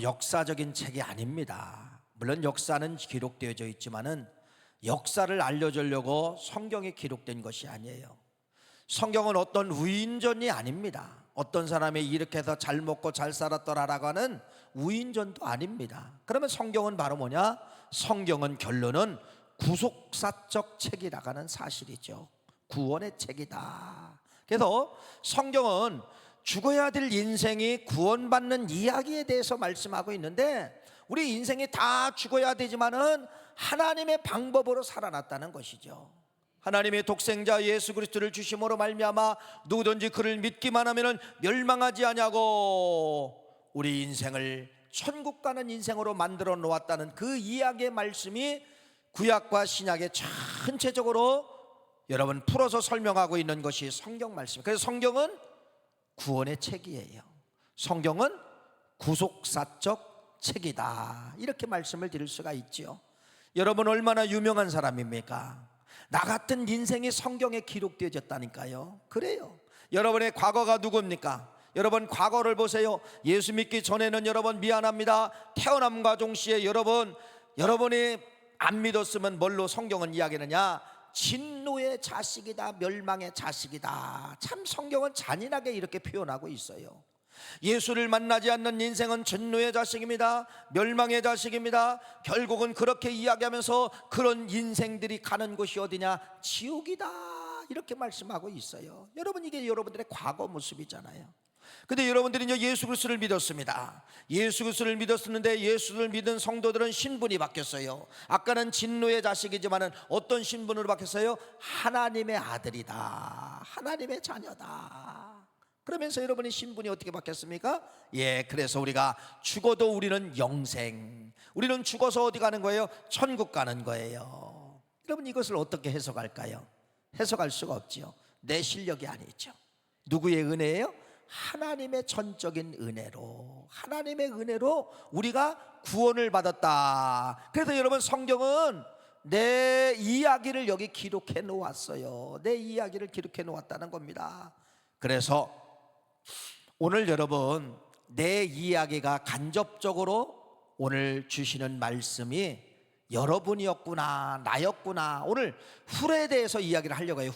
역사적인 책이 아닙니다. 물론 역사는 기록되어져 있지만은 역사를 알려주려고 성경에 기록된 것이 아니에요. 성경은 어떤 우인전이 아닙니다. 어떤 사람이 이렇게 해서 잘 먹고 잘 살았더라라고 하는 우인전도 아닙니다. 그러면 성경은 바로 뭐냐? 성경은 결론은 구속사적 책이라고 하는 사실이죠. 구원의 책이다. 그래서 성경은 죽어야 될 인생이 구원받는 이야기에 대해서 말씀하고 있는데, 우리 인생이 다 죽어야 되지만은 하나님의 방법으로 살아났다는 것이죠. 하나님의 독생자 예수 그리스도를 주심으로 말미암아 누구든지 그를 믿기만 하면은 멸망하지 아니하고 우리 인생을 천국 가는 인생으로 만들어 놓았다는 그 이야기의 말씀이 구약과 신약에 전체적으로 여러분 풀어서 설명하고 있는 것이 성경 말씀. 그래서 성경은 구원의 책이에요. 성경은 구속사적 책이다, 이렇게 말씀을 드릴 수가 있죠. 여러분 얼마나 유명한 사람입니까? 나 같은 인생이 성경에 기록되어졌다니까요. 그래요. 여러분의 과거가 누굽니까? 여러분 과거를 보세요. 예수 믿기 전에는 여러분 미안합니다, 태어남과 동시에 여러분이 안 믿었으면 뭘로 성경은 이야기하느냐? 진노의 자식이다, 멸망의 자식이다. 참 성경은 잔인하게 이렇게 표현하고 있어요. 예수를 만나지 않는 인생은 진노의 자식입니다, 멸망의 자식입니다. 결국은 그렇게 이야기하면서 그런 인생들이 가는 곳이 어디냐? 지옥이다, 이렇게 말씀하고 있어요. 여러분 이게 여러분들의 과거 모습이잖아요. 근데 여러분들이 이제 예수 그리스도를 믿었습니다. 예수 그리스도를 믿었는데 예수를 믿은 성도들은 신분이 바뀌었어요. 아까는 진노의 자식이지만은 어떤 신분으로 바뀌었어요? 하나님의 아들이다, 하나님의 자녀다. 그러면서 여러분의 신분이 어떻게 바뀌었습니까? 그래서 우리가 죽어도 우리는 영생, 우리는 죽어서 어디 가는 거예요? 천국 가는 거예요. 여러분 이것을 어떻게 해석할까요? 해석할 수가 없지요. 내 실력이 아니죠. 누구의 은혜예요? 하나님의 전적인 은혜로, 하나님의 은혜로 우리가 구원을 받았다. 그래서 여러분 성경은 내 이야기를 여기 기록해 놓았어요. 내 이야기를 기록해 놓았다는 겁니다. 그래서 오늘 여러분 내 이야기가 간접적으로 오늘 주시는 말씀이 여러분이었구나, 나였구나. 오늘 훌에 대해서 이야기를 하려고 해요.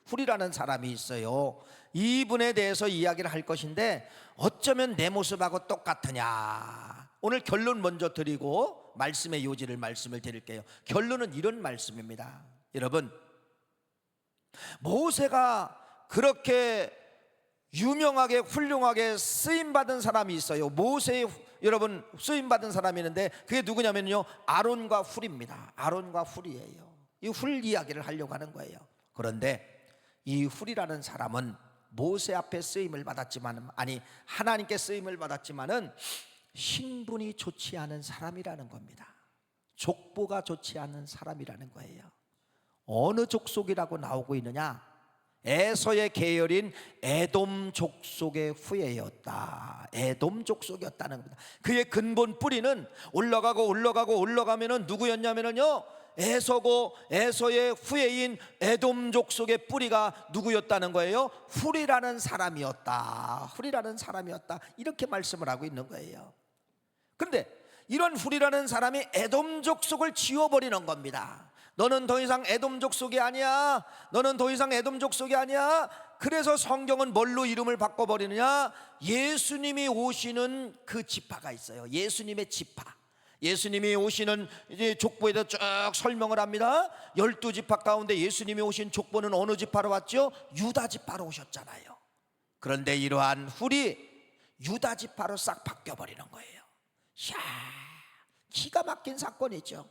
훌이라는 사람이 있어요. 이분에 대해서 이야기를 할 것인데 어쩌면 내 모습하고 똑같으냐. 오늘 결론 먼저 드리고 말씀의 요지를 말씀을 드릴게요. 결론은 이런 말씀입니다. 여러분, 모세가 그렇게 유명하게 훌륭하게 쓰임받은 사람이 있어요. 모세의 여러분 쓰임받은 사람이 있는데 그게 누구냐면요, 아론과 훌입니다. 아론과 훌이에요. 이 훌 이야기를 하려고 하는 거예요. 그런데 이 훌이라는 사람은 모세 앞에 쓰임을 받았지만, 아니 하나님께 쓰임을 받았지만은 신분이 좋지 않은 사람이라는 겁니다. 족보가 좋지 않은 사람이라는 거예요. 어느 족속이라고 나오고 있느냐? 에서의 계열인 에돔 족속의 후예였다. 에돔 족속이었다는 겁니다. 그의 근본 뿌리는 올라가면은 누구였냐면요, 에서고 에서의 후예인 에돔 족속의 뿌리가 누구였다는 거예요? 훌이라는 사람이었다. 훌이라는 사람이었다, 이렇게 말씀을 하고 있는 거예요. 그런데 이런 훌이라는 사람이 에돔 족속을 지워버리는 겁니다. 너는 더 이상 에돔 족속이 아니야. 너는 더 이상 에돔 족속이 아니야. 그래서 성경은 뭘로 이름을 바꿔버리느냐? 예수님이 오시는 그 지파가 있어요. 예수님의 지파. 예수님이 오시는 이제 족보에 대해서 쭉 설명을 합니다. 12지파 가운데 예수님이 오신 족보는 어느 지파로 왔죠? 유다 지파로 오셨잖아요. 그런데 이러한 훌이 유다 지파로 싹 바뀌어버리는 거예요. 기가 막힌 사건이죠.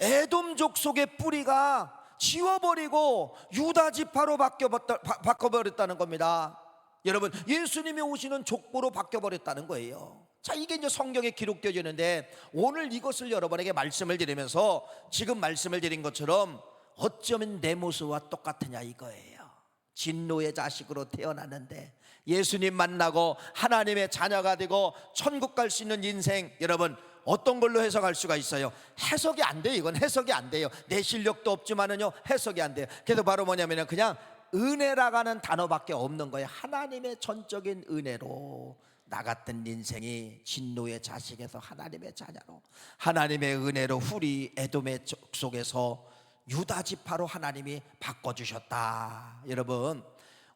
에돔 족속의 뿌리가 지워버리고 유다 지파로 바꿔버렸다는 겁니다. 여러분, 예수님이 오시는 족보로 바뀌어버렸다는 거예요. 자, 이게 이제 성경에 기록되어지는데 오늘 이것을 여러분에게 말씀을 드리면서 지금 말씀을 드린 것처럼 어쩌면 내 모습과 똑같으냐 이거예요. 진노의 자식으로 태어났는데 예수님 만나고 하나님의 자녀가 되고 천국 갈 수 있는 인생, 여러분 어떤 걸로 해석할 수가 있어요? 해석이 안 돼요. 이건 해석이 안 돼요. 내 실력도 없지만은요 해석이 안 돼요. 그래서 바로 뭐냐면 그냥 은혜라고 하는 단어밖에 없는 거예요. 하나님의 전적인 은혜로 나 같은 인생이 진노의 자식에서 하나님의 자녀로, 하나님의 은혜로 훌이 에돔의 족속에서 유다 지파로 하나님이 바꿔주셨다. 여러분,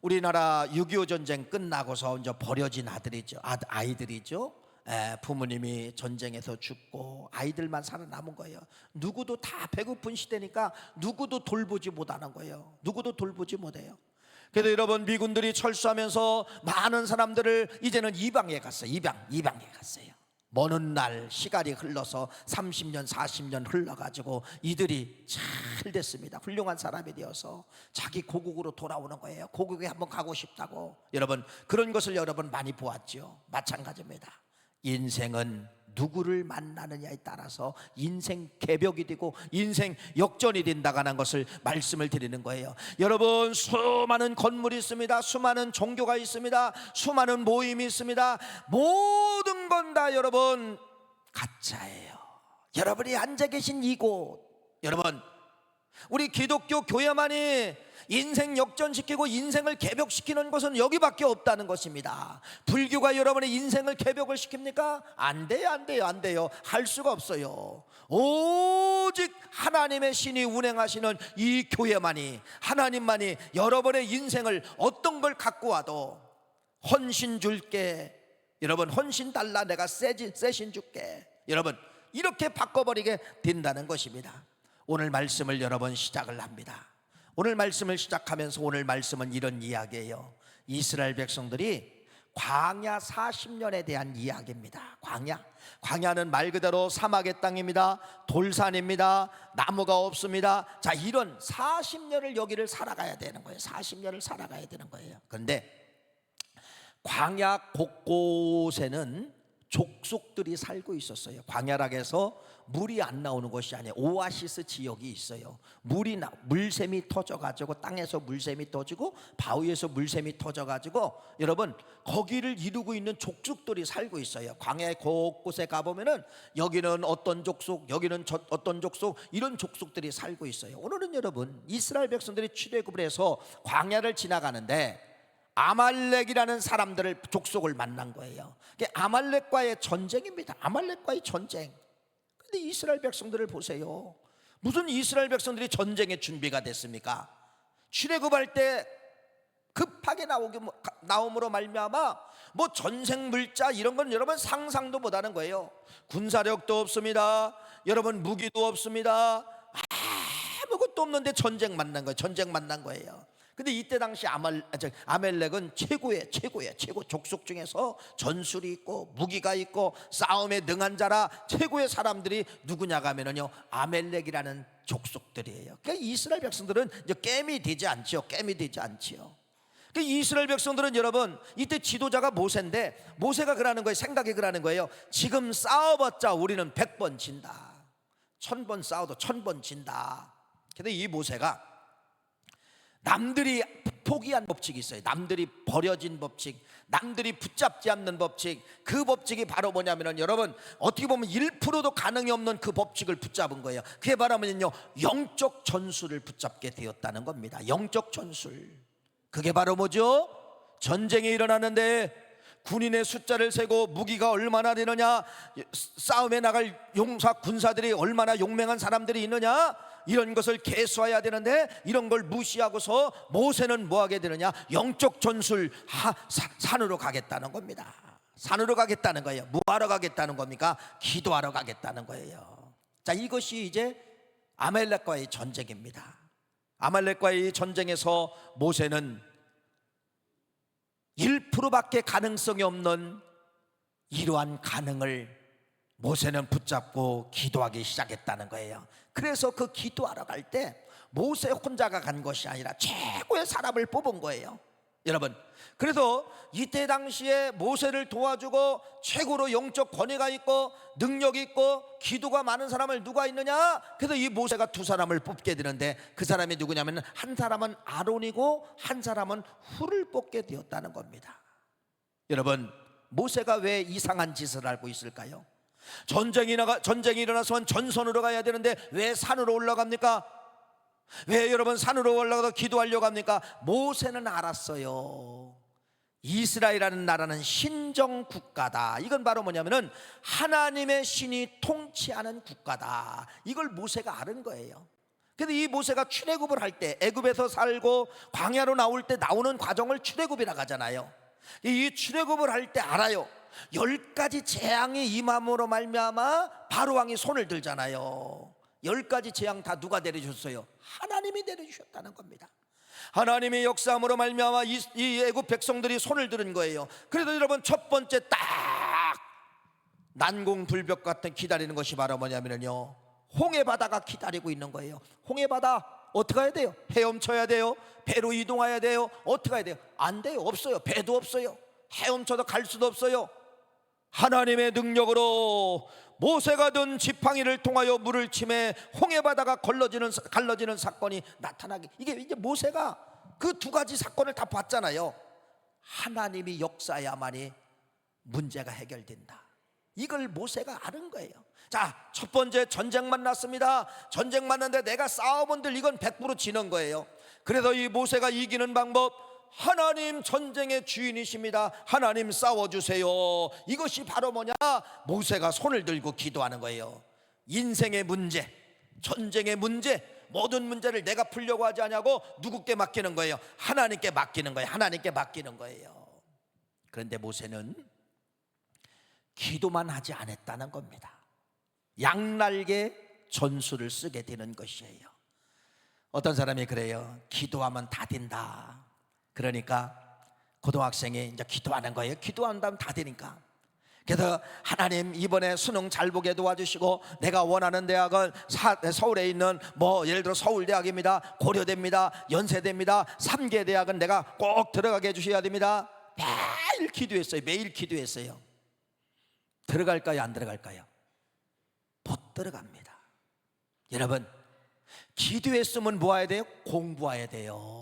우리나라 6.25 전쟁 끝나고서 이제 버려진 아이들이죠. 부모님이 전쟁에서 죽고 아이들만 살아남은 거예요. 누구도 다 배고픈 시대니까 누구도 돌보지 못하는 거예요. 누구도 돌보지 못해요. 그래서 여러분, 미군들이 철수하면서 많은 사람들을 이제는 이방에 갔어요. 이방에 갔어요. 먼 날 시간이 흘러서 30년 40년 흘러가지고 이들이 잘 됐습니다. 훌륭한 사람이 되어서 자기 고국으로 돌아오는 거예요. 고국에 한번 가고 싶다고. 여러분, 그런 것을 여러분 많이 보았죠. 마찬가지입니다. 인생은 누구를 만나느냐에 따라서 인생 개벽이 되고 인생 역전이 된다는 것을 말씀을 드리는 거예요. 여러분, 수많은 건물이 있습니다. 수많은 종교가 있습니다. 수많은 모임이 있습니다. 모든 건 다 여러분 가짜예요. 여러분이 앉아 계신 이곳, 여러분, 우리 기독교 교회만이 인생 역전시키고 인생을 개벽시키는 것은 여기밖에 없다는 것입니다. 불교가 여러분의 인생을 개벽을 시킵니까? 안 돼요. 할 수가 없어요. 오직 하나님의 신이 운행하시는 이 교회만이, 하나님만이 여러분의 인생을 어떤 걸 갖고 와도 헌신 줄게, 여러분 헌신 달라, 내가 세신 줄게, 여러분 이렇게 바꿔버리게 된다는 것입니다. 오늘 말씀을 여러분 시작을 합니다. 오늘 말씀을 시작하면서 오늘 말씀은 이런 이야기예요. 이스라엘 백성들이 광야 40년에 대한 이야기입니다. 광야는 말 그대로 사막의 땅입니다. 돌산입니다. 나무가 없습니다. 자, 이런 40년을 여기를 살아가야 되는 거예요. 40년을 살아가야 되는 거예요. 그런데 광야 곳곳에는 족속들이 살고 있었어요. 광야라고 해서 물이 안 나오는 것이 아니에요. 오아시스 지역이 있어요. 물샘이 터져가지고, 땅에서 물샘이 터지고 바위에서 물샘이 터져가지고 여러분 거기를 이루고 있는 족속들이 살고 있어요. 광야 곳곳에 가보면은 여기는 어떤 족속, 여기는 어떤 족속, 이런 족속들이 살고 있어요. 오늘은 여러분 이스라엘 백성들이 출애굽을 해서 광야를 지나가는데 아말렉이라는 사람들을, 족속을 만난 거예요. 아말렉과의 전쟁입니다. 아말렉과의 전쟁. 근데 이스라엘 백성들을 보세요. 무슨 이스라엘 백성들이 전쟁의 준비가 됐습니까? 출애굽할 때 급하게 나옴으로 말미암아 뭐 전생 물자 이런 건 여러분 상상도 못하는 거예요. 군사력도 없습니다. 여러분 무기도 없습니다. 아무것도 없는데 전쟁 만난 거예요. 근데 이때 당시 아멜렉은 최고 족속 중에서 전술이 있고 무기가 있고 싸움에 능한 자라 최고의 사람들이 누구냐가 하면은요 아멜렉이라는 족속들이에요. 그러니까 이스라엘 백성들은 이제 게임이 되지 않지요. 그러니까 이스라엘 백성들은 여러분 이때 지도자가 모세인데, 모세가 그러는 거예요. 생각이 그러는 거예요. 지금 싸워봤자 우리는 100번 진다. 1000번 싸워도 1000번 진다. 근데 이 모세가 남들이 포기한 법칙이 있어요. 남들이 버려진 법칙, 남들이 붙잡지 않는 법칙. 그 법칙이 바로 뭐냐면은 여러분 어떻게 보면 1%도 가능이 없는 그 법칙을 붙잡은 거예요. 그게 바로 뭐냐면요 영적 전술을 붙잡게 되었다는 겁니다. 영적 전술. 그게 바로 뭐죠? 전쟁이 일어나는데 군인의 숫자를 세고 무기가 얼마나 되느냐, 싸움에 나갈 군사들이 얼마나 용맹한 사람들이 있느냐, 이런 것을 계수해야 되는데 이런 걸 무시하고서 모세는 뭐 하게 되느냐, 영적 전술 산으로 가겠다는 겁니다. 산으로 가겠다는 거예요. 뭐 하러 가겠다는 겁니까? 기도하러 가겠다는 거예요. 자, 이것이 이제 아말렉과의 전쟁입니다. 아말렉과의 전쟁에서 모세는 1%밖에 가능성이 없는 이러한 가능을 모세는 붙잡고 기도하기 시작했다는 거예요. 그래서 그 기도하러 갈 때 모세 혼자가 간 것이 아니라 최고의 사람을 뽑은 거예요. 여러분, 그래서 이때 당시에 모세를 도와주고 최고로 영적 권위가 있고 능력이 있고 기도가 많은 사람을 누가 있느냐? 그래서 이 모세가 두 사람을 뽑게 되는데 그 사람이 누구냐면 한 사람은 아론이고 한 사람은 훌을 뽑게 되었다는 겁니다. 여러분, 모세가 왜 이상한 짓을 알고 있을까요? 전쟁이 일어나서 전선으로 가야 되는데 왜 산으로 올라갑니까? 왜 여러분 산으로 올라가서 기도하려고 합니까? 모세는 알았어요. 이스라엘이라는 나라는 신정 국가다. 이건 바로 뭐냐면은 하나님의 신이 통치하는 국가다. 이걸 모세가 아는 거예요. 그래서 이 모세가 출애굽을 할 때, 애굽에서 살고 광야로 나올 때 나오는 과정을 출애굽이라고 하잖아요. 이 출애굽을 할 때 알아요. 10가지 재앙이 임함으로 말미암아 바로 왕이 손을 들잖아요. 10가지 재앙 다 누가 내려주셨어요? 하나님이 내려주셨다는 겁니다. 하나님의 역사함으로 말미암아 이 애굽 백성들이 손을 들은 거예요. 그래서 여러분, 첫 번째 딱 난공불벽 같은 기다리는 것이 바로 뭐냐면요, 홍해바다가 기다리고 있는 거예요. 홍해바다 어떻게 해야 돼요? 헤엄쳐야 돼요? 배로 이동해야 돼요? 어떻게 해야 돼요? 안 돼요. 없어요. 배도 없어요. 헤엄쳐도 갈 수도 없어요. 하나님의 능력으로 모세가 든 지팡이를 통하여 물을 침해 홍해바다가 갈라지는 사건이 나타나게, 이게 이제 모세가 그 2가지 사건을 다 봤잖아요. 하나님이 역사야만이 문제가 해결된다. 이걸 모세가 아는 거예요. 자, 첫 번째 전쟁 만났습니다. 전쟁 만났는데 내가 싸워본들 이건 100% 지는 거예요. 그래서 이 모세가 이기는 방법, 하나님 전쟁의 주인이십니다. 하나님 싸워주세요. 이것이 바로 뭐냐? 모세가 손을 들고 기도하는 거예요. 인생의 문제, 전쟁의 문제, 모든 문제를 내가 풀려고 하지 않냐고 누구께 맡기는 거예요? 하나님께 맡기는 거예요. 하나님께 맡기는 거예요. 그런데 모세는 기도만 하지 않았다는 겁니다. 양날개 전술을 쓰게 되는 것이에요. 어떤 사람이 그래요. 기도하면 다 된다. 그러니까 고등학생이 이제 기도하는 거예요. 기도한다면 다 되니까. 그래서 하나님 이번에 수능 잘 보게 도와주시고, 내가 원하는 대학은 서울에 있는 예를 들어 서울대학입니다, 고려대입니다, 연세대입니다, 3개 대학은 내가 꼭 들어가게 해주셔야 됩니다. 매일 기도했어요. 매일 기도했어요. 들어갈까요? 안 들어갈까요? 못 들어갑니다. 여러분, 기도했으면 뭐 해야 돼요? 공부해야 돼요.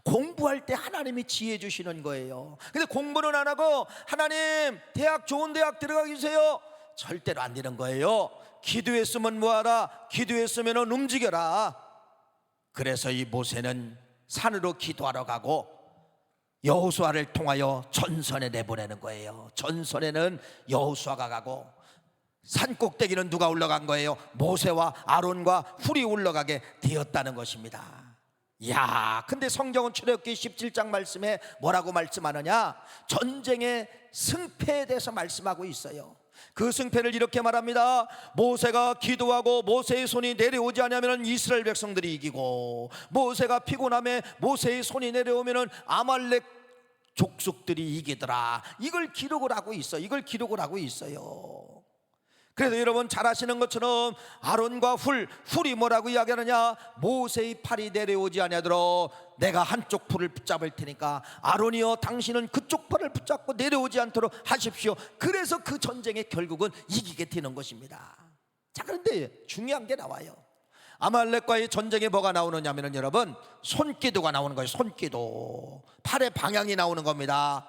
공부할 때 하나님이 지혜 주시는 거예요. 근데 공부는 안 하고 하나님 좋은 대학 들어가게 해주세요, 절대로 안 되는 거예요. 기도했으면 뭐하라? 기도했으면 움직여라. 그래서 이 모세는 산으로 기도하러 가고 여호수아를 통하여 전선에 내보내는 거예요. 전선에는 여호수아가 가고 산 꼭대기는 누가 올라간 거예요? 모세와 아론과 훌이 올라가게 되었다는 것입니다. 야, 근데 성경은 출애굽기 17장 말씀에 뭐라고 말씀하느냐? 전쟁의 승패에 대해서 말씀하고 있어요. 그 승패를 이렇게 말합니다. 모세가 기도하고 모세의 손이 내려오지 않으면 이스라엘 백성들이 이기고, 모세가 피곤함에 모세의 손이 내려오면 아말렉 족속들이 이기더라. 이걸 기록을 하고 있어요. 이걸 기록을 하고 있어요. 그래서 여러분 잘 아시는 것처럼 아론과 훌이 뭐라고 이야기하느냐? 모세의 팔이 내려오지 아니하도록 내가 한쪽 풀을 붙잡을 테니까 아론이여 당신은 그쪽 팔을 붙잡고 내려오지 않도록 하십시오. 그래서 그 전쟁의 결국은 이기게 되는 것입니다. 자, 그런데 중요한 게 나와요. 아말렉과의 전쟁에 뭐가 나오느냐면 여러분, 손기도가 나오는 거예요. 손기도, 팔의 방향이 나오는 겁니다.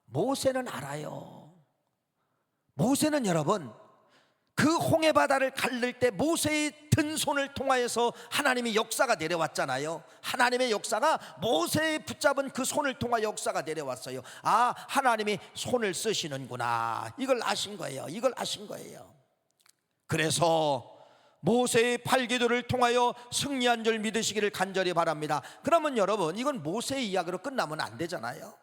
모세는 알아요. 모세는 여러분, 그 홍해바다를 갈릴 때 모세의 든 손을 통하여서 하나님의 역사가 내려왔잖아요. 하나님의 역사가 모세의 붙잡은 그 손을 통하여 역사가 내려왔어요. 아, 하나님이 손을 쓰시는구나. 이걸 아신 거예요. 이걸 아신 거예요. 그래서 모세의 팔기도를 통하여 승리한 줄 믿으시기를 간절히 바랍니다. 그러면 여러분, 이건 모세의 이야기로 끝나면 안 되잖아요.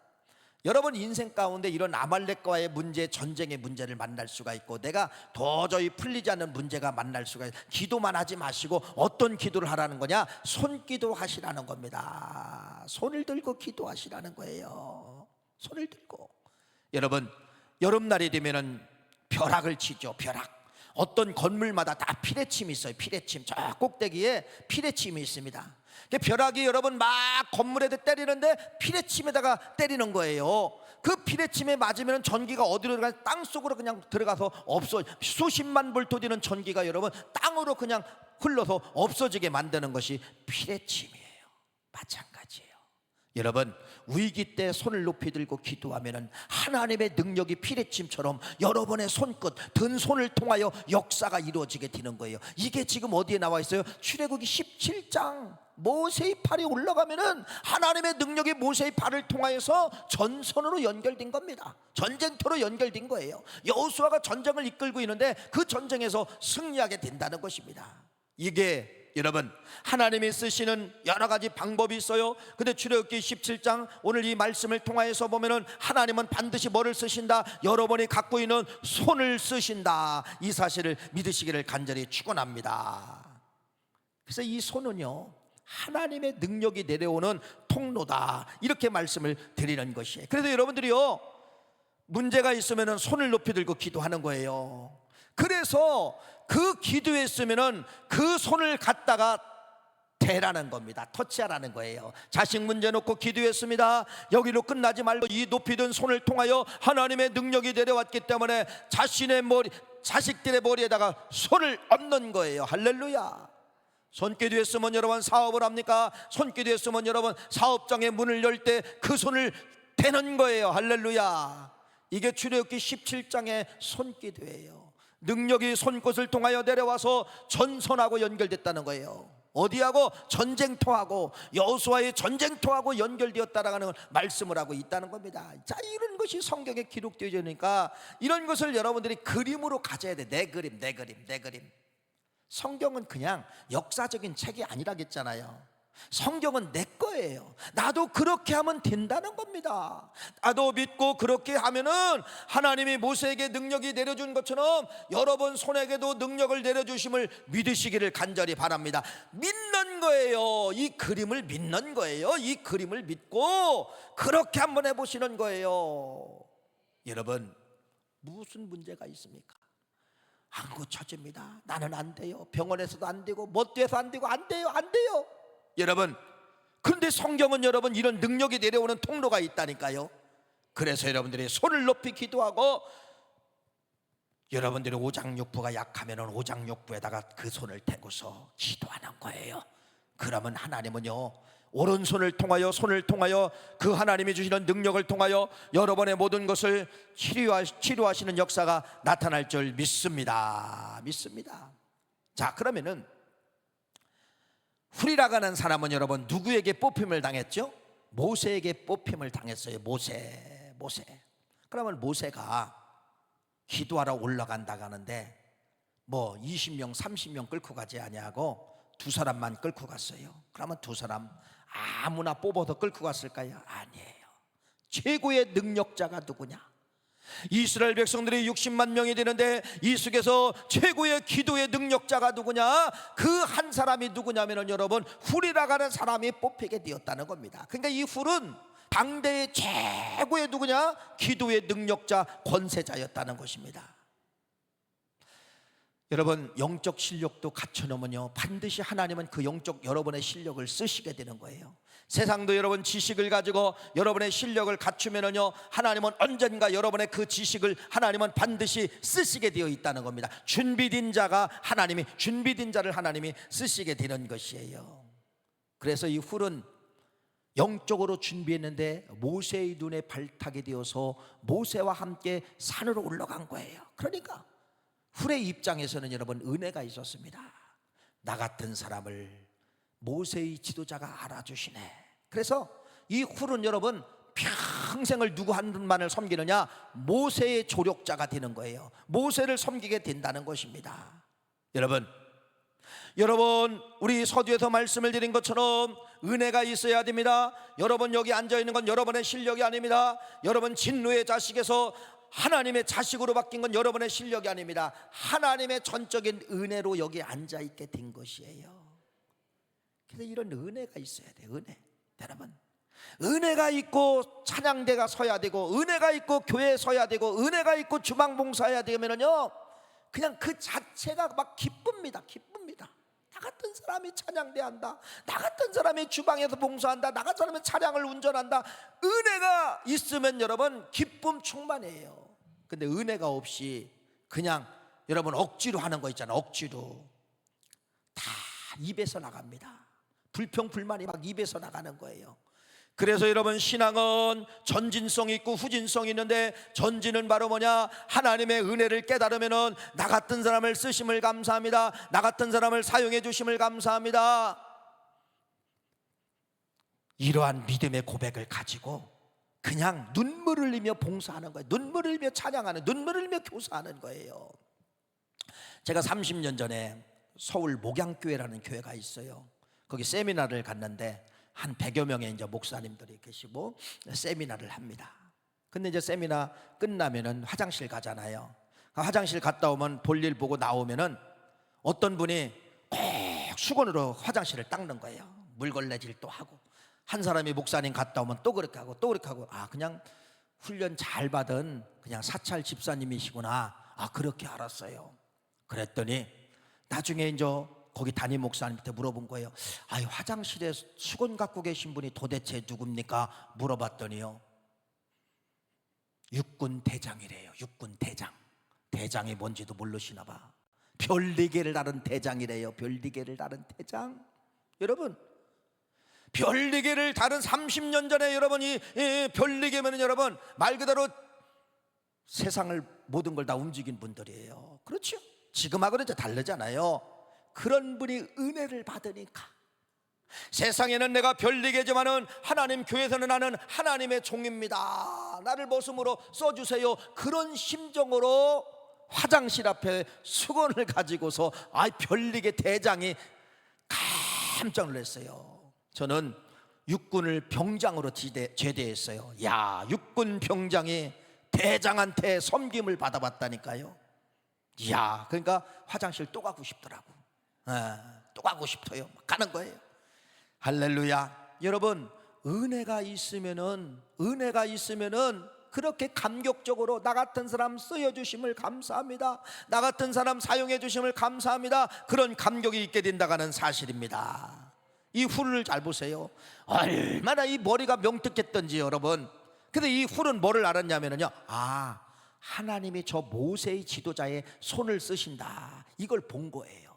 여러분 인생 가운데 이런 아말렉과의 문제, 전쟁의 문제를 만날 수가 있고, 내가 도저히 풀리지 않는 문제가 만날 수가 있어요. 기도만 하지 마시고 어떤 기도를 하라는 거냐? 손기도 하시라는 겁니다. 손을 들고 기도하시라는 거예요. 손을 들고. 여러분, 여름날이 되면은 벼락을 치죠. 벼락. 어떤 건물마다 다 피레침이 있어요. 피레침. 저 꼭대기에 피레침이 있습니다. 벼락이 여러분 막 건물에도 때리는데 피레침에다가 때리는 거예요. 그 피레침에 맞으면 전기가 어디로 들어가냐? 땅속으로 그냥 들어가서 없어. 수십만 볼트 되는 전기가 여러분 땅으로 그냥 흘러서 없어지게 만드는 것이 피레침이에요. 마찬가지예요. 여러분, 위기 때 손을 높이 들고 기도하면은 하나님의 능력이 피레침처럼 여러분의 손끝, 든 손을 통하여 역사가 이루어지게 되는 거예요. 이게 지금 어디에 나와 있어요? 출애굽기 17장. 모세의 팔이 올라가면은 하나님의 능력이 모세의 팔을 통하여서 전선으로 연결된 겁니다. 전쟁터로 연결된 거예요. 여호수아가 전쟁을 이끌고 있는데 그 전쟁에서 승리하게 된다는 것입니다. 이게 여러분, 하나님이 쓰시는 여러 가지 방법이 있어요. 근데 출애굽기 17장 오늘 이 말씀을 통하여서 보면은 하나님은 반드시 뭐를 쓰신다? 여러분이 갖고 있는 손을 쓰신다. 이 사실을 믿으시기를 간절히 축원합니다. 그래서 이 손은요, 하나님의 능력이 내려오는 통로다, 이렇게 말씀을 드리는 것이에요. 그래서 여러분들이요, 문제가 있으면은 손을 높이 들고 기도하는 거예요. 그래서 그 기도했으면은 그 손을 갖다가 대라는 겁니다. 터치하라는 거예요. 자식 문제 놓고 기도했습니다. 여기로 끝나지 말고 이 높이 든 손을 통하여 하나님의 능력이 내려왔기 때문에 자신의 머리, 자식들의 머리에다가 손을 얹는 거예요. 할렐루야. 손기도했으면 여러분 사업을 합니까? 손기도했으면 여러분 사업장의 문을 열 때 그 손을 대는 거예요. 할렐루야. 이게 출애굽기 17장의 손기도예요. 능력이 손끝을 통하여 내려와서 전선하고 연결됐다는 거예요. 어디하고? 전쟁터하고, 여호수아의 전쟁터하고 연결되었다라는 말씀을 하고 있다는 겁니다. 자, 이런 것이 성경에 기록되어 있으니까 이런 것을 여러분들이 그림으로 가져야 돼. 내 그림, 내 그림, 내 그림. 성경은 그냥 역사적인 책이 아니라겠잖아요. 성경은 내 거예요. 나도 그렇게 하면 된다는 겁니다. 나도 믿고 그렇게 하면은 하나님이 모세에게 능력이 내려준 것처럼 여러분 손에게도 능력을 내려주심을 믿으시기를 간절히 바랍니다. 믿는 거예요. 이 그림을 믿는 거예요. 이 그림을 믿고 그렇게 한번 해보시는 거예요. 여러분, 무슨 문제가 있습니까? 안 고쳐집니다. 나는 안 돼요. 병원에서도 안 되고 못돼서 안 되고 안 돼요, 안 돼요. 여러분, 그런데 성경은 여러분 이런 능력이 내려오는 통로가 있다니까요. 그래서 여러분들이 손을 높이 기도하고, 여러분들이 오장육부가 약하면 오장육부에다가 그 손을 대고서 기도하는 거예요. 그러면 하나님은요, 오른손을 통하여, 손을 통하여 그 하나님이 주시는 능력을 통하여 여러분의 모든 것을 치료하시는 역사가 나타날 줄 믿습니다. 믿습니다. 자, 그러면은 훌이라가는 사람은 여러분 누구에게 뽑힘을 당했죠? 모세에게 뽑힘을 당했어요. 모세. 그러면 모세가 기도하러 올라간다 가는데 뭐 20명 30명 끌고 가지 아니하고 두 사람만 끌고 갔어요. 그러면 두 사람 아무나 뽑아서 끌고 갔을까요? 아니에요. 최고의 능력자가 누구냐? 이스라엘 백성들이 60만 명이 되는데 이 속에서 최고의 기도의 능력자가 누구냐? 그 한 사람이 누구냐면은 여러분 훌이라가는 사람이 뽑히게 되었다는 겁니다. 그러니까 이 훌은 당대의 최고의 누구냐? 기도의 능력자, 권세자였다는 것입니다. 여러분, 영적 실력도 갖춰놓으면요 반드시 하나님은 그 영적 여러분의 실력을 쓰시게 되는 거예요. 세상도 여러분 지식을 가지고 여러분의 실력을 갖추면은요 하나님은 언젠가 여러분의 그 지식을 하나님은 반드시 쓰시게 되어 있다는 겁니다. 준비된 자가 하나님이, 준비된 자를 하나님이 쓰시게 되는 것이에요. 그래서 이 훌은 영적으로 준비했는데 모세의 눈에 발탁이 되어서 모세와 함께 산으로 올라간 거예요. 그러니까 훌의 입장에서는 여러분 은혜가 있었습니다. 나 같은 사람을 모세의 지도자가 알아주시네. 그래서 이 훌은 여러분 평생을 누구 한 분만을 섬기느냐? 모세의 조력자가 되는 거예요. 모세를 섬기게 된다는 것입니다. 여러분 우리 서두에서 말씀을 드린 것처럼 은혜가 있어야 됩니다. 여러분 여기 앉아있는 건 여러분의 실력이 아닙니다. 여러분 진노의 자식에서 하나님의 자식으로 바뀐 건 여러분의 실력이 아닙니다. 하나님의 전적인 은혜로 여기 앉아있게 된 것이에요. 그래서 이런 은혜가 있어야 돼요. 은혜. 여러분 은혜가 있고 찬양대가 서야 되고, 은혜가 있고 교회에 서야 되고, 은혜가 있고 주방봉사해야 되면은요 그냥 그 자체가 막 기쁩니다. 나 같은 사람이 찬양대 한다, 나 같은 사람이 주방에서 봉사한다, 나 같은 사람이 차량을 운전한다. 은혜가 있으면 여러분 기쁨 충만해요. 근데 은혜가 없이 그냥 여러분 억지로 하는 거 있잖아요. 억지로 다 입에서 나갑니다. 불평 불만이 막 입에서 나가는 거예요. 그래서 여러분, 신앙은 전진성이 있고 후진성이 있는데, 전진은 바로 뭐냐? 하나님의 은혜를 깨달으면은 나 같은 사람을 쓰심을 감사합니다, 나 같은 사람을 사용해 주심을 감사합니다, 이러한 믿음의 고백을 가지고 그냥 눈물을 흘리며 봉사하는 거예요. 눈물을 흘리며 찬양하는, 눈물을 흘리며 교사하는 거예요. 제가 30년 전에 서울 목양교회라는 교회가 있어요. 거기 세미나를 갔는데 한 100여 명의 이제 목사님들이 계시고 세미나를 합니다. 근데 이제 세미나 끝나면은 화장실 가잖아요. 화장실 갔다 오면 볼일 보고 나오면은 어떤 분이 꼭 수건으로 화장실을 닦는 거예요. 물걸레질도 하고. 한 사람이 목사님 갔다 오면 또 그렇게 하고 또 그렇게 하고, 아, 그냥 훈련 잘 받은 그냥 사찰 집사님이시구나. 아, 그렇게 알았어요. 그랬더니 나중에 이제 거기 담임 목사님한테 물어본 거예요. 아, 화장실에 수건 갖고 계신 분이 도대체 누굽니까? 물어봤더니요, 육군 대장이래요. 육군 대장. 대장이 뭔지도 모르시나 봐. 별리개를 다룬 대장이래요. 별리개를 다룬 대장. 여러분, 별리개를 다룬 30년 전에 여러분이 별리개면은 여러분 말 그대로 세상을 모든 걸 다 움직인 분들이에요. 그렇죠? 지금하고는 이제 다르잖아요. 그런 분이 은혜를 받으니까, 세상에는 내가 별리개지만은 하나님 교회에서는 나는 하나님의 종입니다, 나를 모습으로 써주세요, 그런 심정으로 화장실 앞에 수건을 가지고서 별리개 대장이 깜짝 놀랐어요. 저는 육군을 병장으로 제대했어요. 야, 육군 병장이 대장한테 섬김을 받아봤다니까요. 이야, 그러니까 화장실 또 가고 싶더라고. 또 가고 싶어요. 가는 거예요. 할렐루야. 여러분, 은혜가 있으면은 그렇게 감격적으로 나 같은 사람 쓰여주심을 감사합니다, 나 같은 사람 사용해 주심을 감사합니다, 그런 감격이 있게 된다는 사실입니다. 이 훌을 잘 보세요. 얼마나 이 머리가 명특했던지 여러분. 근데 이 훌은 뭐를 알았냐면요, 아, 하나님이 저 모세의 지도자의 손을 쓰신다, 이걸 본 거예요.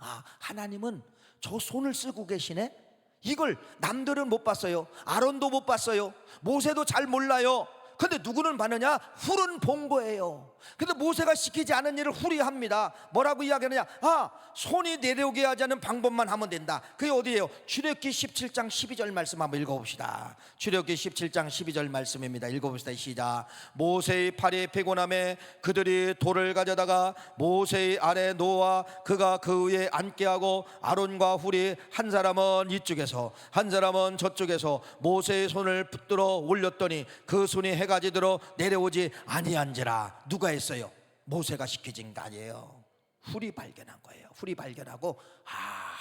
아, 하나님은 저 손을 쓰고 계시네? 이걸 남들은 못 봤어요. 아론도 못 봤어요. 모세도 잘 몰라요. 근데 누구는 봤느냐? 훌은 본 거예요. 근데 모세가 시키지 않은 일을 훌이 합니다. 뭐라고 이야기하느냐? 아, 손이 내려오게 하지 않는 방법만 하면 된다. 그게 어디예요? 출애굽기 17장 12절 말씀 한번 읽어봅시다. 출애굽기 17장 12절 말씀입니다. 읽어봅시다. 시작. 모세의 팔이 피곤함에 그들이 돌을 가져다가 모세의 아래 놓아 그가 그 위에 앉게 하고, 아론과 훌이 한 사람은 이쪽에서 한 사람은 저쪽에서 모세의 손을 붙들어 올렸더니 그 손이 해가 지도록 내려오지 아니한지라. 누가 했어요? 모세가 시켜진 거 아니에요. 훌이 발견한 거예요. 훌이 발견하고, 아,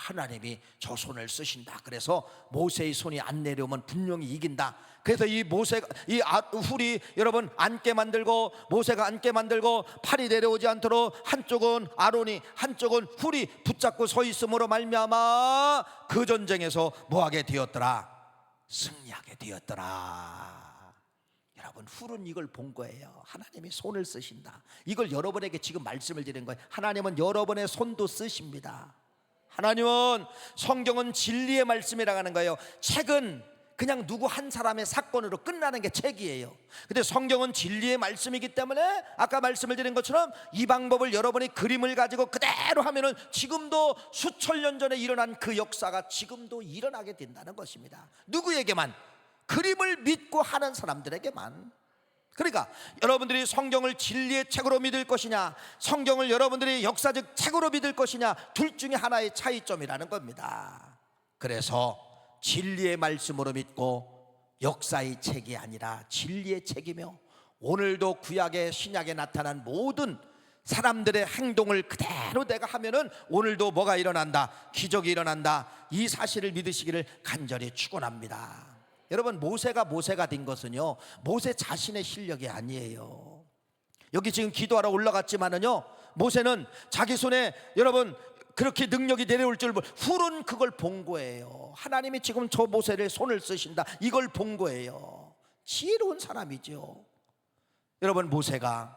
하나님이 저 손을 쓰신다. 그래서 모세의 손이 안 내려오면 분명히 이긴다. 그래서 이 모세가, 훌이 여러분 앉게 만들고, 모세가 앉게 만들고, 팔이 내려오지 않도록 한쪽은 아론이 한쪽은 훌이 붙잡고 서 있음으로 말미암아 그 전쟁에서 뭐하게 되었더라? 승리하게 되었더라. 여러분, 훌은 이걸 본 거예요. 하나님이 손을 쓰신다. 이걸 여러분에게 지금 말씀을 드리는 거예요. 하나님은 여러분의 손도 쓰십니다. 하나님은, 성경은 진리의 말씀이라고 하는 거예요. 책은 그냥 누구 한 사람의 사건으로 끝나는 게 책이에요. 근데 성경은 진리의 말씀이기 때문에 아까 말씀을 드린 것처럼 이 방법을 여러분이 그림을 가지고 그대로 하면은 지금도 수천 년 전에 일어난 그 역사가 지금도 일어나게 된다는 것입니다. 누구에게만? 그림을 믿고 하는 사람들에게만. 그러니까 여러분들이 성경을 진리의 책으로 믿을 것이냐, 성경을 여러분들이 역사적 책으로 믿을 것이냐, 둘 중에 하나의 차이점이라는 겁니다. 그래서 진리의 말씀으로 믿고 역사의 책이 아니라 진리의 책이며, 오늘도 구약의 신약에 나타난 모든 사람들의 행동을 그대로 내가 하면은 오늘도 뭐가 일어난다? 기적이 일어난다. 이 사실을 믿으시기를 간절히 축원합니다. 여러분, 모세가 된 것은요, 모세 자신의 실력이 아니에요. 여기 지금 기도하러 올라갔지만은요, 모세는 자기 손에 여러분 그렇게 능력이 내려올 줄 훌은 그걸 본 거예요. 하나님이 지금 저 모세를 손을 쓰신다, 이걸 본 거예요. 지혜로운 사람이죠. 여러분, 모세가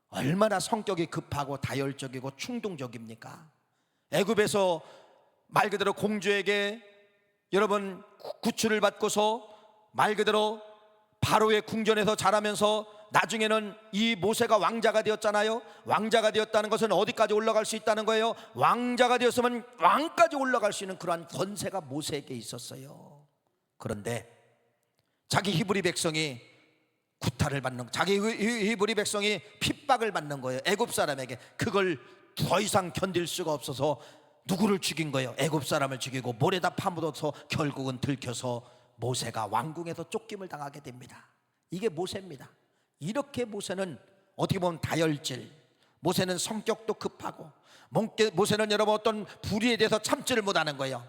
얼마나 성격이 급하고 다혈적이고 충동적입니까? 애굽에서 말 그대로 공주에게 여러분 구출을 받고서 말 그대로 바로의 궁전에서 자라면서 나중에는 이 모세가 왕자가 되었잖아요. 왕자가 되었다는 것은 어디까지 올라갈 수 있다는 거예요? 왕자가 되었으면 왕까지 올라갈 수 있는 그러한 권세가 모세에게 있었어요. 그런데 자기 히브리 백성이 구타를 받는, 자기 히브리 백성이 핍박을 받는 거예요. 애굽 사람에게. 그걸 더 이상 견딜 수가 없어서 누구를 죽인 거예요? 애굽 사람을 죽이고 모래다 파묻어서 결국은 들켜서 모세가 왕궁에서 쫓김을 당하게 됩니다. 이게 모세입니다. 이렇게 모세는 어떻게 보면 다혈질, 모세는 성격도 급하고, 모세는 여러분 어떤 불의에 대해서 참지를 못하는 거예요.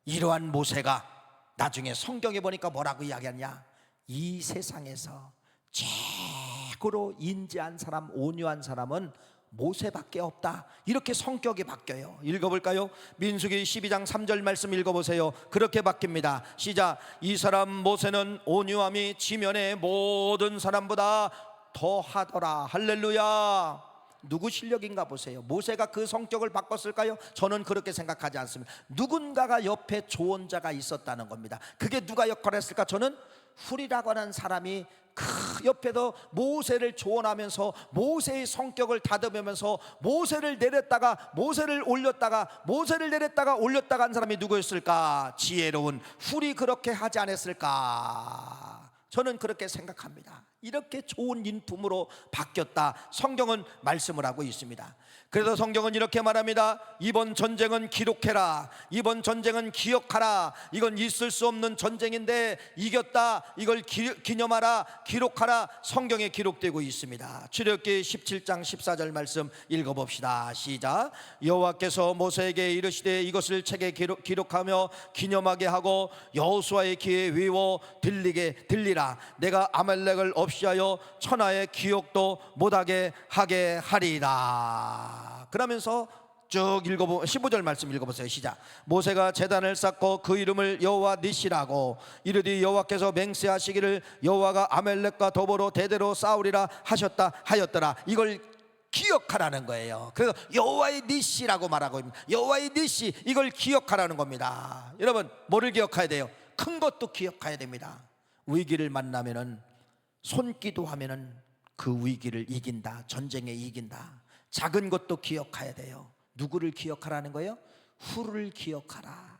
이러한 모세가 나중에 성경에 보니까 뭐라고 이야기하냐? 이 세상에서 최고로 인자한 사람, 온유한 사람은 모세밖에 없다. 이렇게 성격이 바뀌어요. 읽어볼까요? 민수기 12장 3절 말씀 읽어보세요. 그렇게 바뀝니다. 시작. 이 사람 모세는 온유함이 지면의 모든 사람보다 더하더라. 할렐루야. 누구 실력인가 보세요. 모세가 그 성격을 바꿨을까요? 저는 그렇게 생각하지 않습니다. 누군가가 옆에 조언자가 있었다는 겁니다. 그게 누가 역할을 했을까? 저는 훌이라고 하는 사람이 그 옆에서 모세를 조언하면서 모세의 성격을 다듬으면서 모세를 내렸다가 모세를 올렸다가 모세를 내렸다가 올렸다가 한 사람이 누구였을까? 지혜로운 훌이 그렇게 하지 않았을까? 저는 그렇게 생각합니다. 이렇게 좋은 인품으로 바뀌었다, 성경은 말씀을 하고 있습니다. 그래서 성경은 이렇게 말합니다. 이번 전쟁은 기록해라. 이번 전쟁은 기억하라. 이건 있을 수 없는 전쟁인데 이겼다, 이걸 기념하라, 기록하라. 성경에 기록되고 있습니다. 출애굽기 17장 14절 말씀 읽어봅시다. 시작. 여호와께서 모세에게 이르시되 이것을 책에 기록하며 기념하게 하고 여호수아의 귀에 외워 들리라. 내가 아말렉을 없이하여 천하의 기억도 못하게 하게 하리라. 그러면서 쭉 15절 말씀 읽어보세요. 시작. 모세가 제단을 쌓고 그 이름을 여호와 니시라고 이르되 여호와께서 맹세하시기를 여호와가 아말렉과 더불어 대대로 싸우리라 하였더라. 이걸 기억하라는 거예요. 그래서 여호와의 니시라고 말하고 있습니다. 여호와의 니시, 이걸 기억하라는 겁니다. 여러분, 뭐를 기억해야 돼요? 큰 것도 기억해야 됩니다. 위기를 만나면은 손기도하면은 그 위기를 이긴다, 전쟁에 이긴다. 작은 것도 기억해야 돼요. 누구를 기억하라는 거예요? 훌을 기억하라.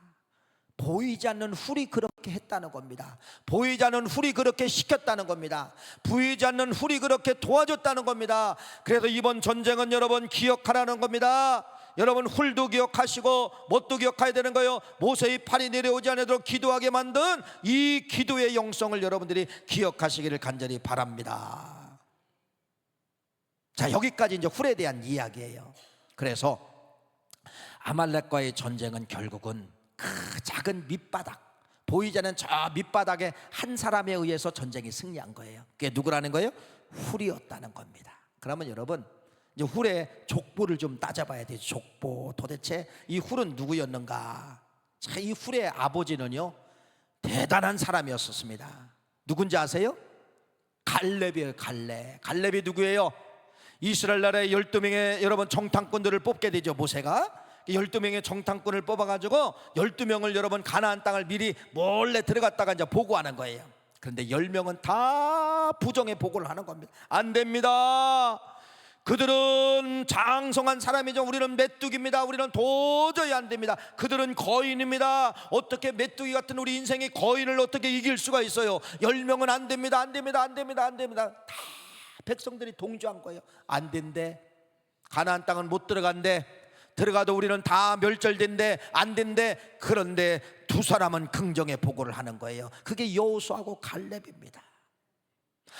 보이지 않는 훌이 그렇게 했다는 겁니다. 보이지 않는 훌이 그렇게 시켰다는 겁니다. 보이지 않는 훌이 그렇게 도와줬다는 겁니다. 그래서 이번 전쟁은 여러분 기억하라는 겁니다. 여러분, 훌도 기억하시고 뭣도 기억해야 되는 거예요? 모세의 팔이 내려오지 않도록 기도하게 만든 이 기도의 영성을 여러분들이 기억하시기를 간절히 바랍니다. 자, 여기까지 이제 훌에 대한 이야기예요. 그래서 아말렉과의 전쟁은 결국은 그 작은 밑바닥, 보이지 않는 저 밑바닥에 한 사람에 의해서 전쟁이 승리한 거예요. 그게 누구라는 거예요? 훌이었다는 겁니다. 그러면 여러분, 이제 훌의 족보를 좀 따져봐야 돼요. 족보, 도대체 이 훌은 누구였는가? 자, 이 훌의 아버지는요 대단한 사람이었습니다. 누군지 아세요? 갈렙이에요. 갈렙이 누구예요? 이스라엘 나라의 12명의 여러분 정탐꾼들을 뽑게 되죠. 모세가 12명의 정탐꾼을 뽑아가지고 12명을 여러분 가나안 땅을 미리 몰래 들어갔다가 이제 보고하는 거예요. 그런데 10명은 다 부정의 보고를 하는 겁니다. 안 됩니다. 그들은 장성한 사람이죠. 우리는 메뚜기입니다. 우리는 도저히 안 됩니다. 그들은 거인입니다. 어떻게 메뚜기 같은 우리 인생의 거인을 어떻게 이길 수가 있어요? 10명은 안 됩니다. 안 됩니다. 다 백성들이 동조한 거예요. 안 된대. 가나안 땅은 못 들어간대. 들어가도 우리는 다 멸절된대. 안 된대. 그런데 두 사람은 긍정의 보고를 하는 거예요. 그게 여호수아하고 갈렙입니다.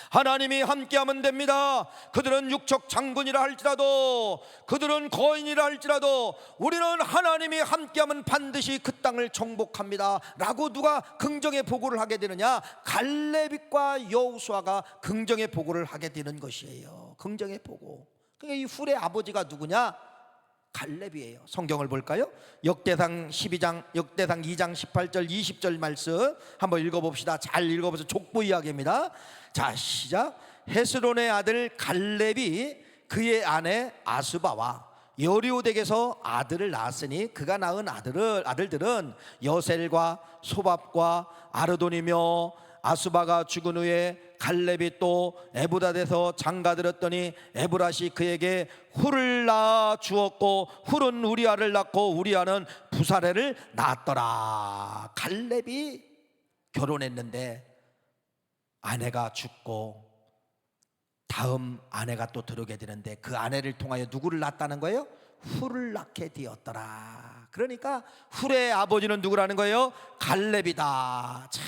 하나님이 함께하면 됩니다. 그들은 육척 장군이라 할지라도, 그들은 거인이라 할지라도 우리는 하나님이 함께하면 반드시 그 땅을 정복합니다 라고 누가 긍정의 보고를 하게 되느냐? 갈렙과 여호수아가 긍정의 보고를 하게 되는 것이에요. 긍정의 보고. 그러니까 이 훌의 아버지가 누구냐? 갈렙이에요. 성경을 볼까요? 역대상 2장 18절 20절 말씀 한번 읽어봅시다. 잘 읽어보세요. 족보 이야기입니다. 자, 시작. 헤스론의 아들 갈렙이 그의 아내 아수바와 여리오덱에서 아들을 낳았으니 그가 낳은 아들들은 여셀과 소밥과 아르돈이며 아수바가 죽은 후에 갈렙이 또 에브랏에서 장가들었더니 에브랏이 그에게 훌을 낳아 주었고 훌은 우리아를 낳고 우리아는 부사레를 낳았더라. 갈렙이 결혼했는데 아내가 죽고 다음 아내가 또 들어오게 되는데 그 아내를 통하여 누구를 낳았다는 거예요? 훌을 낳게 되었더라. 그러니까 훌의 아버지는 누구라는 거예요? 갈렙이다. 자,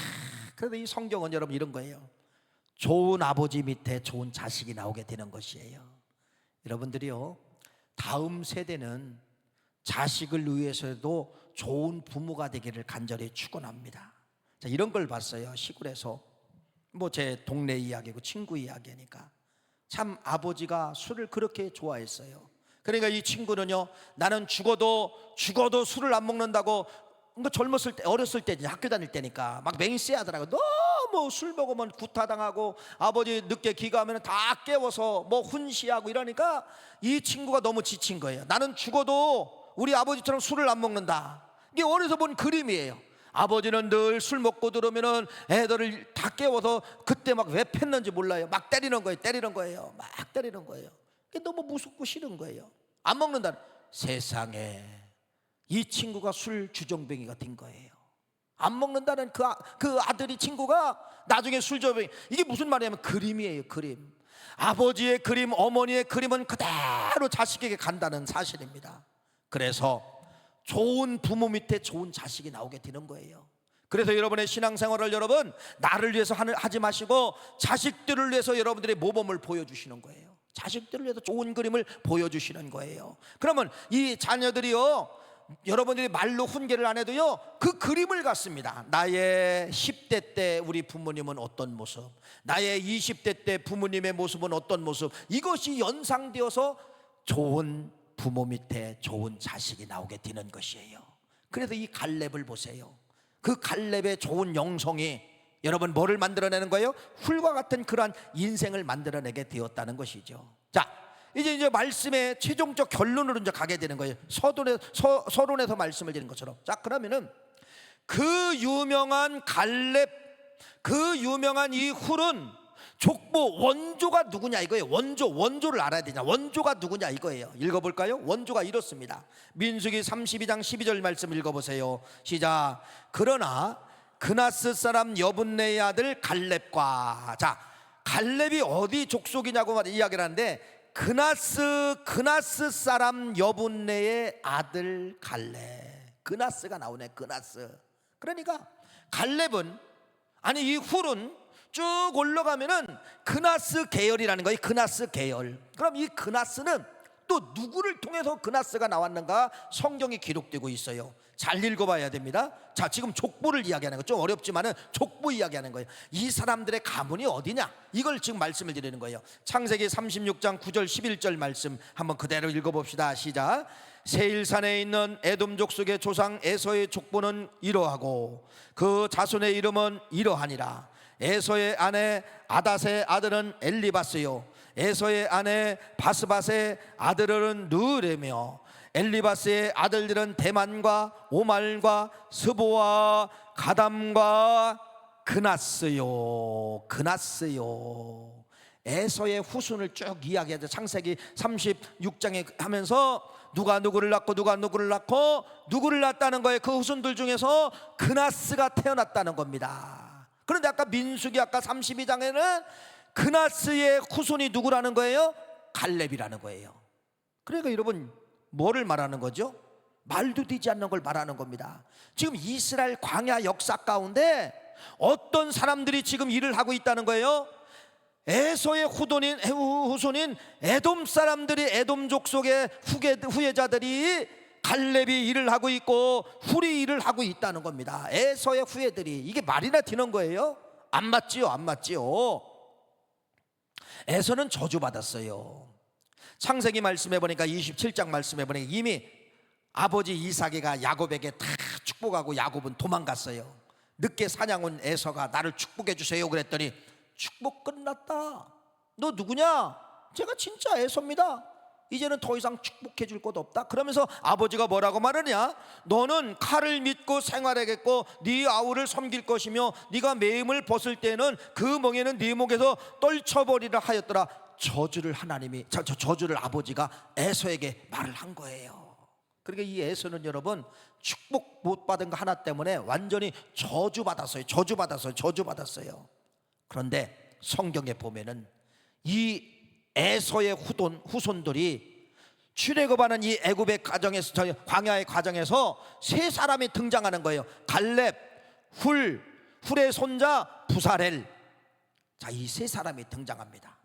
그래서 이 성경은 여러분 이런 거예요. 좋은 아버지 밑에 좋은 자식이 나오게 되는 것이에요. 여러분들이요, 다음 세대는 자식을 위해서도 좋은 부모가 되기를 간절히 축원합니다. 자, 이런 걸 봤어요. 시골에서 뭐 제 동네 이야기고 친구 이야기니까 참 아버지가 술을 그렇게 좋아했어요. 그러니까 이 친구는요, 나는 죽어도 술을 안 먹는다고, 뭐 젊었을 때, 어렸을 때 학교 다닐 때니까 막 맹세하더라고. 너무 술 먹으면 구타당하고 아버지 늦게 귀가하면 다 깨워서 뭐 훈시하고 이러니까 이 친구가 너무 지친 거예요. 나는 죽어도 우리 아버지처럼 술을 안 먹는다. 이게 어디서 본 그림이에요. 아버지는 늘 술 먹고 들어오면은 애들을 다 깨워서 그때 막 왜 팼는지 몰라요. 막 때리는 거예요. 막 때리는 거예요. 그게 너무 무섭고 싫은 거예요. 안 먹는다. 세상에 이 친구가 술 주정뱅이가 된 거예요. 안 먹는다는 그 아들이 친구가 나중에 술 주정뱅이. 이게 무슨 말이냐면 그림이에요. 그림. 아버지의 그림, 어머니의 그림은 그대로 자식에게 간다는 사실입니다. 그래서 좋은 부모 밑에 좋은 자식이 나오게 되는 거예요. 그래서 여러분의 신앙생활을 여러분 나를 위해서 하지 마시고 자식들을 위해서 여러분들의 모범을 보여주시는 거예요. 자식들을 위해서 좋은 그림을 보여주시는 거예요. 그러면 이 자녀들이요, 여러분들이 말로 훈계를 안 해도요, 그 그림을 갖습니다. 나의 10대 때 우리 부모님은 어떤 모습, 나의 20대 때 부모님의 모습은 어떤 모습, 이것이 연상되어서 좋은 부모 밑에 좋은 자식이 나오게 되는 것이에요. 그래서 이 갈렙을 보세요. 그 갈렙의 좋은 영성이 여러분 뭐를 만들어내는 거예요? 훌과 같은 그러한 인생을 만들어내게 되었다는 것이죠. 자, 이제 말씀의 최종적 결론으로 이제 가게 되는 거예요. 서론에서 말씀을 드린 것처럼. 자, 그러면은 그 유명한 갈렙, 그 유명한 이 훌은 족보 원조가 누구냐 이거예요. 원조를 알아야 되냐. 원조가 누구냐 이거예요. 읽어볼까요? 원조가 이렇습니다. 민수기 32장 12절 말씀 읽어보세요. 시작. 그러나 그나스 사람 여분네의 아들 갈렙과, 자, 갈렙이 어디 족속이냐고 이야기를 하는데 그나스 사람 여분네의 아들 갈렙. 그나스가 나오네. 그나스. 그러니까 갈렙은, 아니 이 훌은 쭉 올라가면은 그나스 계열이라는 거예요. 그나스 계열. 그럼 이 그나스는 또 누구를 통해서 그나스가 나왔는가 성경이 기록되고 있어요. 잘 읽어봐야 됩니다. 자, 지금 족보를 이야기하는 거 좀 어렵지만은 족보 이야기하는 거예요. 이 사람들의 가문이 어디냐 이걸 지금 말씀을 드리는 거예요. 창세기 36장 9절 11절 말씀 한번 그대로 읽어봅시다. 시작. 세일산에 있는 에돔 족속의 조상 에서의 족보는 이러하고 그 자손의 이름은 이러하니라. 에서의 아내 아닷의 아들은 엘리바스요, 에서의 아내 바스밧의 아들은 느레며 엘리바스의 아들들은 대만과 오말과 스보와 가담과 그나스요. 에서의 후손을 쭉 이야기하죠. 창세기 36장에 하면서 누가 누구를 낳고 누구를 낳았다는 거예요. 그 후손들 중에서 그나스가 태어났다는 겁니다. 그런데 아까 민수기 아까 32장에는 그나스의 후손이 누구라는 거예요? 갈렙이라는 거예요. 그러니까 여러분 뭐를 말하는 거죠? 말도 되지 않는 걸 말하는 겁니다. 지금 이스라엘 광야 역사 가운데 어떤 사람들이 지금 일을 하고 있다는 거예요? 에서의 후손인 에돔 사람들이, 에돔 족속의 후예자들이 갈렙이 일을 하고 있고 훌이 일을 하고 있다는 겁니다. 에서의 후예들이. 이게 말이나 되는 거예요? 안 맞지요. 에서는 저주받았어요. 창세기 말씀해 보니까 27장 말씀해 보니까 이미 아버지 이삭이가 야곱에게 다 축복하고 야곱은 도망갔어요. 늦게 사냥 온 에서가 나를 축복해 주세요 그랬더니 축복 끝났다. 너 누구냐? 제가 진짜 에서입니다. 이제는 더 이상 축복해 줄 것 없다. 그러면서 아버지가 뭐라고 말하냐? 너는 칼을 믿고 생활하겠고 네 아우를 섬길 것이며 네가 매임을 벗을 때는 그 멍에는 네 목에서 떨쳐버리라 하였더라. 저주를 하나님이 저주를 아버지가 에서에게 말을 한 거예요. 그러니까 이 에서는 여러분 축복 못 받은 거 하나 때문에 완전히 저주받았어요. 그런데 성경에 보면은 이 에서의 후손들이 출애굽하는 이 애굽의 가정에서, 광야의 과정에서 세 사람이 등장하는 거예요. 갈렙, 훌의 손자 부사렐. 자, 이 세 사람이 등장합니다.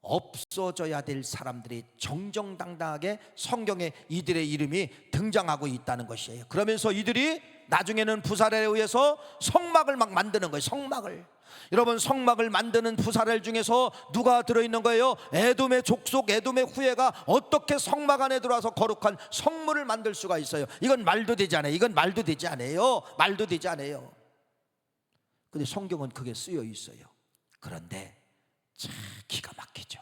없어져야 될 사람들이 정정당당하게 성경에 이들의 이름이 등장하고 있다는 것이에요. 그러면서 이들이 나중에는 부사렐에 의해서 성막을 막 만드는 거예요. 여러분, 성막을 만드는 부사렐 중에서 누가 들어있는 거예요? 에돔의 족속, 에돔의 후예가 어떻게 성막 안에 들어와서 거룩한 성물을 만들 수가 있어요? 이건 말도 되지 않아요. 근데 성경은 그게 쓰여 있어요. 그런데 참 기가 막히죠.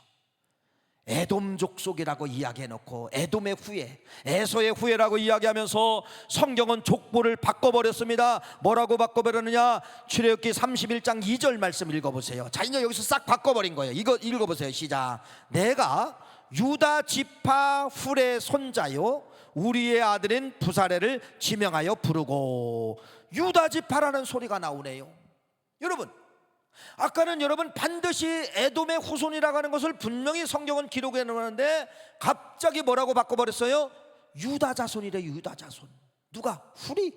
에돔 족속이라고 이야기해놓고 에돔의 후예, 에서의 후예라고 이야기하면서 성경은 족보를 바꿔버렸습니다. 뭐라고 바꿔버렸느냐? 출애굽기 31장 2절 말씀 읽어보세요. 자, 이제 여기서 싹 바꿔버린 거예요. 이거 읽어보세요. 시작. 내가 유다 지파 훌의 손자요 우리의 아들인 부사렐을 지명하여 부르고. 유다 지파라는 소리가 나오네요. 여러분, 아까는 여러분 반드시 에돔의 후손이라고 하는 것을 분명히 성경은 기록해 놓았는데 갑자기 뭐라고 바꿔버렸어요? 유다 자손이래. 유다 자손. 누가? 훌이.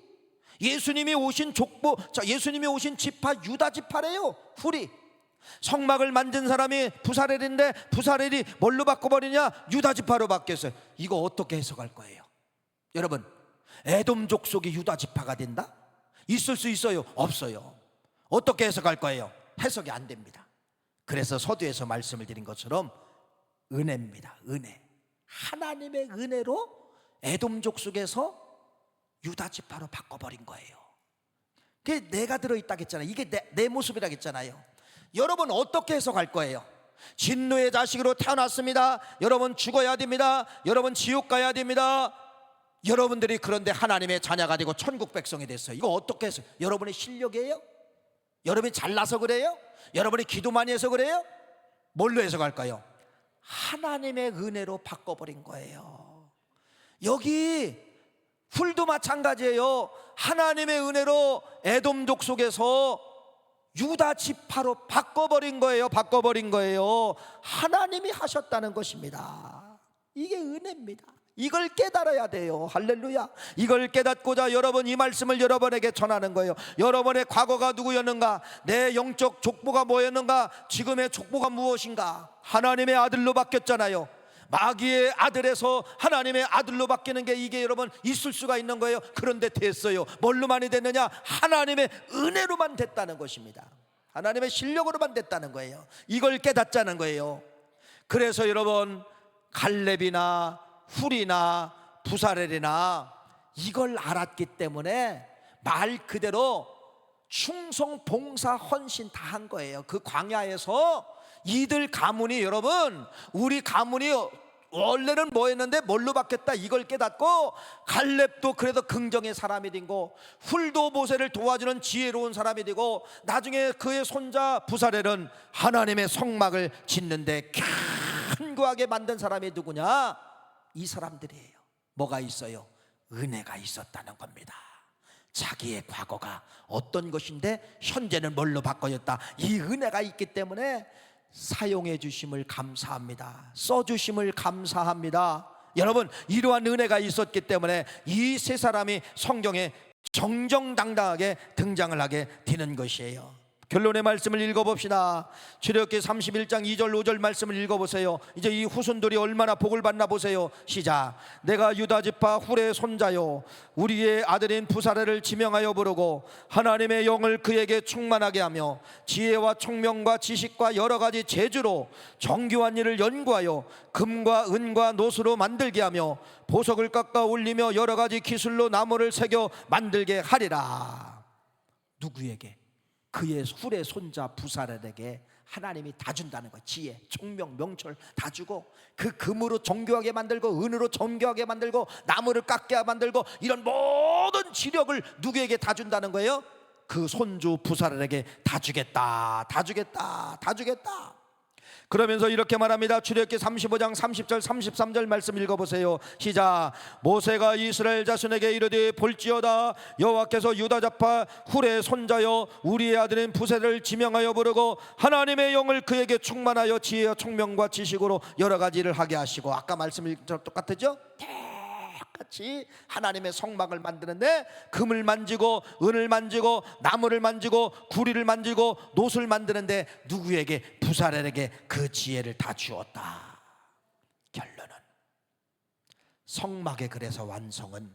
예수님이 오신 족보, 예수님이 오신 지파 유다 지파래요. 훌이. 성막을 만든 사람이 부사렐인데 부사렐이 뭘로 바꿔버리냐? 유다 지파로 바뀌었어요. 이거 어떻게 해석할 거예요? 여러분, 에돔 족속이 유다 지파가 된다? 있을 수 있어요? 없어요. 어떻게 해석할 거예요? 해석이 안 됩니다. 그래서 서두에서 말씀을 드린 것처럼 은혜입니다. 은혜. 하나님의 은혜로 에돔 족속에서 유다 지파로 바꿔버린 거예요. 그게 내가 들어있다고 했잖아요. 이게 내 모습이라고 했잖아요. 여러분 어떻게 해석할 거예요? 진노의 자식으로 태어났습니다. 여러분 죽어야 됩니다. 여러분 지옥 가야 됩니다. 여러분들이 그런데 하나님의 자녀가 되고 천국 백성이 됐어요. 이거 어떻게 해서? 여러분의 실력이에요? 여러분이 잘나서 그래요? 여러분이 기도 많이 해서 그래요? 뭘로 해석할까요? 하나님의 은혜로 바꿔버린 거예요. 여기 훌도 마찬가지예요. 하나님의 은혜로 에돔 족속에서 유다 지파로 바꿔버린 거예요. 하나님이 하셨다는 것입니다. 이게 은혜입니다. 이걸 깨달아야 돼요. 할렐루야. 이걸 깨닫고자 여러분 이 말씀을 여러분에게 전하는 거예요. 여러분의 과거가 누구였는가? 내 영적 족보가 뭐였는가? 지금의 족보가 무엇인가? 하나님의 아들로 바뀌었잖아요. 마귀의 아들에서 하나님의 아들로 바뀌는 게 이게 여러분 있을 수가 있는 거예요. 그런데 됐어요. 뭘로만이 됐느냐? 하나님의 은혜로만 됐다는 것입니다. 하나님의 실력으로만 됐다는 거예요. 이걸 깨닫자는 거예요. 그래서 여러분 갈렙이나 훌이나 부사렐이나 이걸 알았기 때문에 말 그대로 충성, 봉사, 헌신 다 한 거예요. 그 광야에서 이들 가문이, 여러분 우리 가문이 원래는 뭐였는데 뭘로 바뀌었다, 이걸 깨닫고 갈렙도 그래도 긍정의 사람이 되고 훌도 모세를 도와주는 지혜로운 사람이 되고 나중에 그의 손자 부사렐은 하나님의 성막을 짓는데 견고하게 만든 사람이 누구냐? 이 사람들이에요. 뭐가 있어요? 은혜가 있었다는 겁니다. 자기의 과거가 어떤 것인데 현재는 뭘로 바꿔졌다. 이 은혜가 있기 때문에 사용해 주심을 감사합니다. 써주심을 감사합니다. 여러분 이러한 은혜가 있었기 때문에 이 세 사람이 성경에 정정당당하게 등장을 하게 되는 것이에요. 결론의 말씀을 읽어봅시다. 출애굽기 31장 2절 5절 말씀을 읽어보세요. 이제 이 후손들이 얼마나 복을 받나 보세요. 시작. 내가 유다 지파 훌의 손자요 우리의 아들인 부사렐을 지명하여 부르고 하나님의 영을 그에게 충만하게 하며 지혜와 총명과 지식과 여러 가지 재주로 정교한 일을 연구하여 금과 은과 노수로 만들게 하며 보석을 깎아 올리며 여러 가지 기술로 나무를 새겨 만들게 하리라. 누구에게? 그의 훌의 손자 부사렐에게 하나님이 다 준다는 거예요. 지혜, 총명, 명철 다 주고, 그 금으로 정교하게 만들고, 은으로 정교하게 만들고, 나무를 깎게 만들고, 이런 모든 지력을 누구에게 다 준다는 거예요? 그 손주 부사렐에게 다 주겠다, 다 주겠다, 다 주겠다. 그러면서 이렇게 말합니다. 출애굽기 35장 30절 33절 말씀 읽어보세요. 시작. 모세가 이스라엘 자손에게 이르되 볼지어다 여호와께서 유다자파 훌의 손자여 우리의 아들인 부세를 지명하여 부르고 하나님의 영을 그에게 충만하여 지혜와 총명과 지식으로 여러 가지를 하게 하시고, 아까 말씀이 똑같으죠? 같이 하나님의 성막을 만드는데 금을 만지고 은을 만지고 나무를 만지고 구리를 만지고 놋을 만드는데 누구에게? 부사렐에게 그 지혜를 다 주었다. 결론은 성막의 그래서 완성은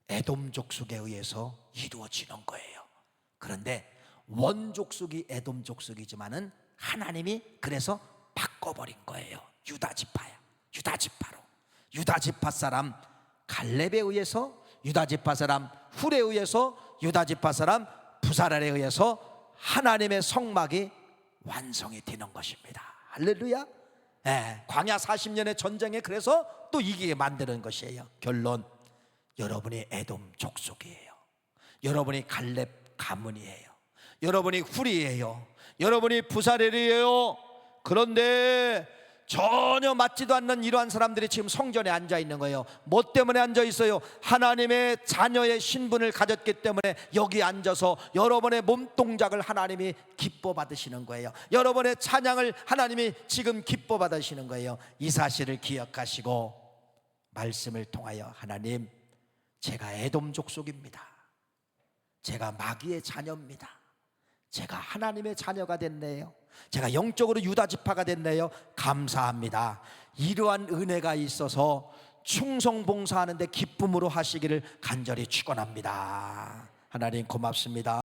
에돔 족속에 의해서 이루어지는 거예요. 그런데 원족속이 에돔 족속이지만은 하나님이 그래서 바꿔버린 거예요. 유다 지파야. 유다 지파로. 유다 지파 사람 갈렙에 의해서, 유다 지파 사람 훌에 의해서, 유다 지파 사람 부사렐에 의해서 하나님의 성막이 완성이 되는 것입니다. 할렐루야. 광야 40년의 전쟁에 그래서 또 이기게 만드는 것이에요. 결론, 여러분이 에돔 족속이에요. 여러분이 갈렙 가문이에요. 여러분이 훌이에요. 여러분이 부사렐이에요. 그런데 전혀 맞지도 않는 이러한 사람들이 지금 성전에 앉아 있는 거예요. 뭐 때문에 앉아 있어요? 하나님의 자녀의 신분을 가졌기 때문에 여기 앉아서 여러분의 몸동작을 하나님이 기뻐 받으시는 거예요. 여러분의 찬양을 하나님이 지금 기뻐 받으시는 거예요. 이 사실을 기억하시고 말씀을 통하여, 하나님, 제가 에돔 족속입니다. 제가 마귀의 자녀입니다. 제가 하나님의 자녀가 됐네요. 제가 영적으로 유다 지파가 됐네요. 감사합니다. 이러한 은혜가 있어서 충성 봉사하는데 기쁨으로 하시기를 간절히 축원합니다. 하나님 고맙습니다.